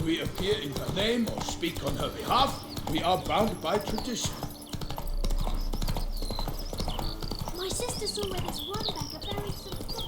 when we appear in her name or speak on her behalf, we are bound by tradition. My sister saw where this one beggar buried some gold.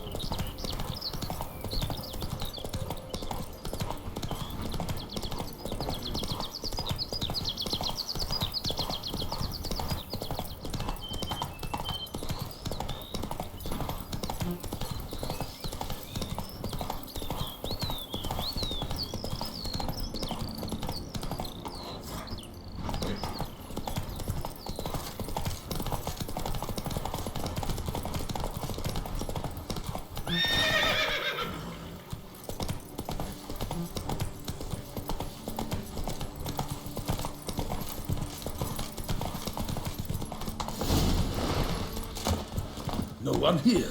No one here.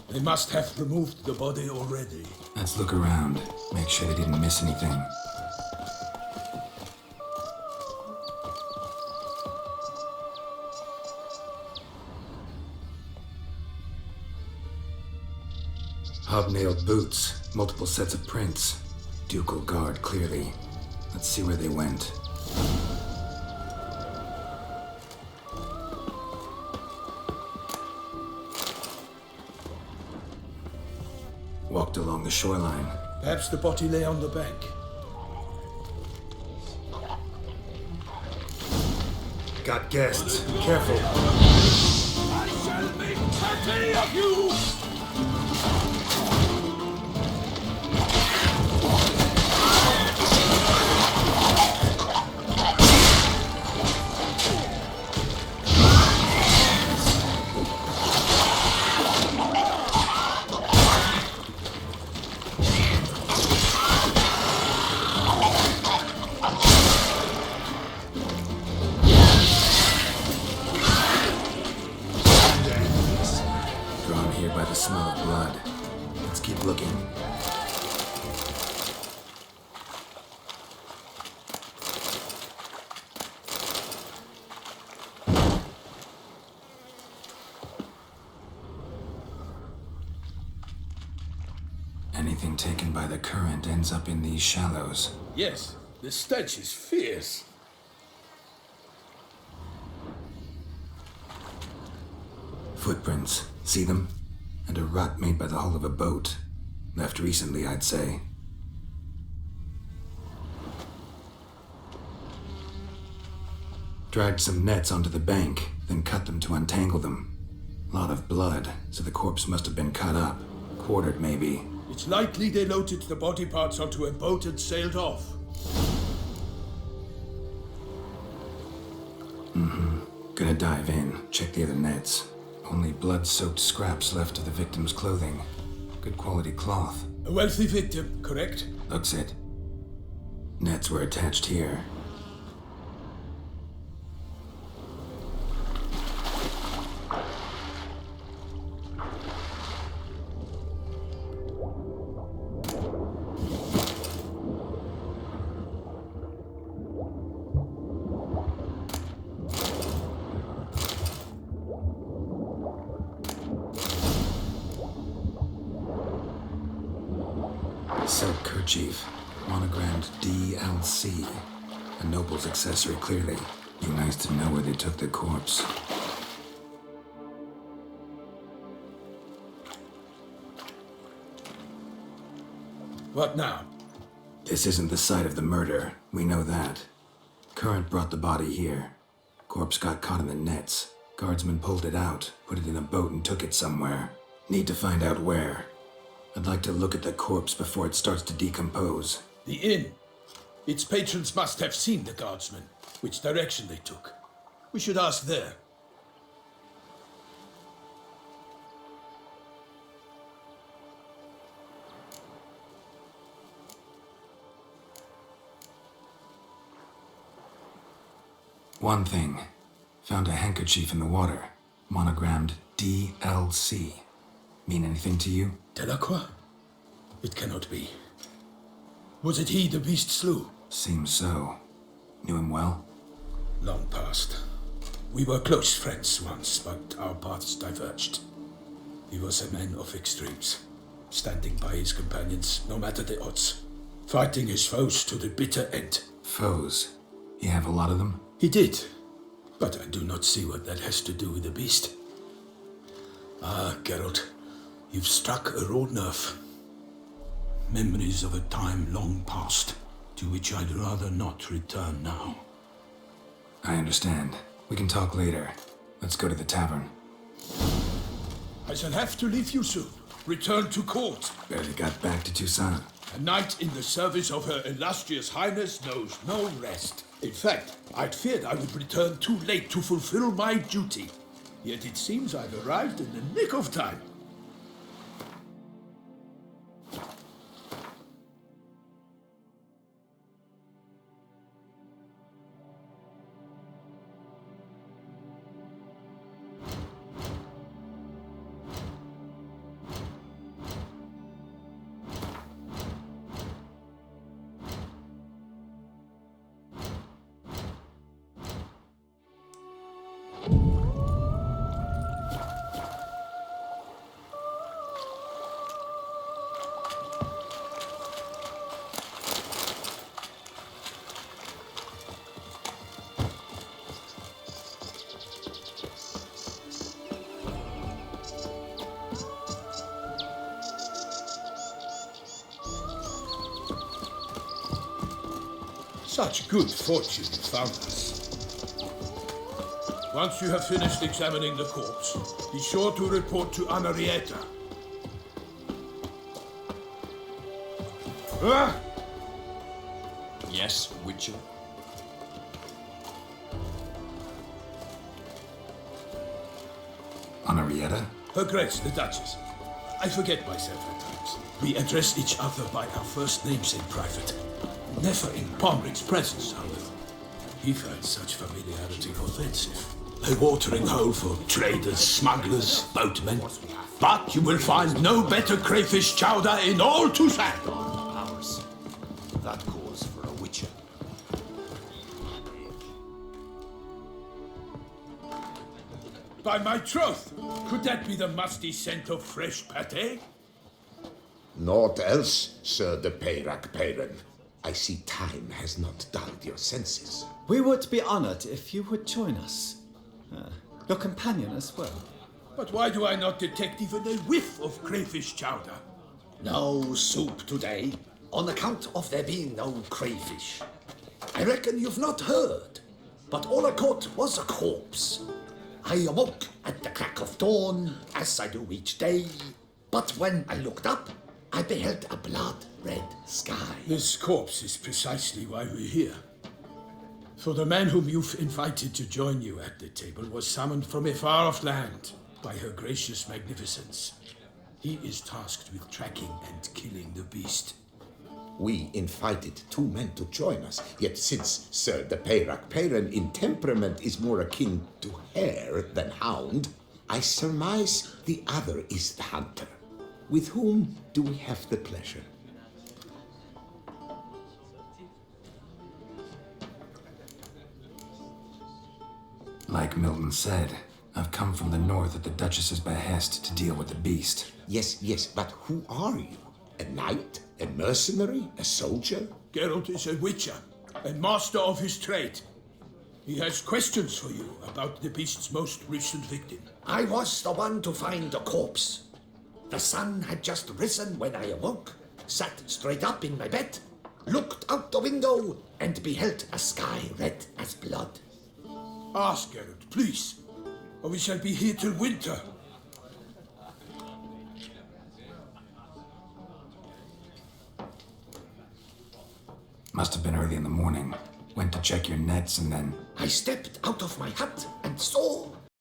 They must have removed the body already. Let's look around. Make sure they didn't miss anything. Hobnailed boots, multiple sets of prints. Ducal guard, clearly. Let's see where they went. Walked along the shoreline. Perhaps the body lay on the bank. Got guests. Careful. I shall make 30 of you! Drawn here by the smell of blood. Let's keep looking. Anything taken by the current ends up in these shallows. Yes, the stench is fierce. Footprints. See them? And a rut made by the hull of a boat. Left recently, I'd say. Dragged some nets onto the bank, then cut them to untangle them. Lot of blood, so the corpse must have been cut up. Quartered, maybe. It's likely they loaded the body parts onto a boat and sailed off. Gonna dive in, check the other nets. Only blood-soaked scraps left of the victim's clothing. Good quality cloth. A wealthy victim, correct? Looks it. Nets were attached here. Silk kerchief, monogrammed DLC. A noble's accessory, clearly. Be nice to know where they took the corpse. What now? This isn't the site of the murder. We know that. Current brought the body here. Corpse got caught in the nets. Guardsmen pulled it out, put it in a boat and took it somewhere. Need to find out where. I'd like to look at the corpse before it starts to decompose. The inn. Its patrons must have seen the guardsmen, which direction they took. We should ask there. One thing. Found a handkerchief in the water. Monogrammed DLC. Mean anything to you? Delacroix? It cannot be. Was it he the beast slew? Seems so. Knew him well? Long past. We were close friends once, but our paths diverged. He was a man of extremes, standing by his companions no matter the odds. fighting his foes to the bitter end. Foes. You have a lot of them? He did, but I do not see what that has to do with the beast. Ah, Geralt, you've struck a raw nerve. Memories of a time long past, to which I'd rather not return now. I understand. We can talk later. Let's go to the tavern. I shall have to leave you soon. Return to court. Barely got back to Toussaint. A knight in the service of Her Illustrious Highness knows no rest. In fact, I'd feared I would return too late to fulfill my duty. Yet it seems I've arrived in the nick of time. Such good fortune you found us. Once you have finished examining the corpse, be sure to report to Anarietta. Ah! Yes, Witcher. Anarietta? Her Grace, the Duchess. I forget myself at times. We address each other by our first names in private. Never in Pomrick's presence, however. He finds such familiarity offensive. A watering hole for traders, smugglers, boatmen. But you will find no better crayfish chowder in all Toussaint. Ours. That calls for a Witcher. By my troth, could that be the musty scent of fresh pâté? Naught else, Sir de Peyrac Peyran. I see time has not dulled your senses. We would be honored if you would join us. Your companion as well. But why do I not detect even a whiff of crayfish chowder? No soup today, on account of there being no crayfish. I reckon you've not heard, but all I caught was a corpse. I awoke at the crack of dawn, as I do each day, but when I looked up, I beheld a blood-red sky. This corpse is precisely why we're here. For the man whom you've invited to join you at the table was summoned from a far-off land by her gracious magnificence. He is tasked with tracking and killing the beast. We invited two men to join us, yet since Sir de Peyrac Peyran in temperament is more akin to hare than hound, I surmise the other is the hunter. With whom do we have the pleasure? Like Milton said, I've come from the north at the Duchess's behest to deal with the beast. Yes, but who are you? A knight? A mercenary? A soldier? Geralt is a witcher, and master of his trade. He has questions for you about the beast's most recent victim. I was the one to find the corpse. The sun had just risen when I awoke, sat straight up in my bed, looked out the window, and beheld a sky red as blood. Ask, Geralt, please, or we shall be here till winter. Must have been early in the morning. Went to check your nets and then... I stepped out of my hut and saw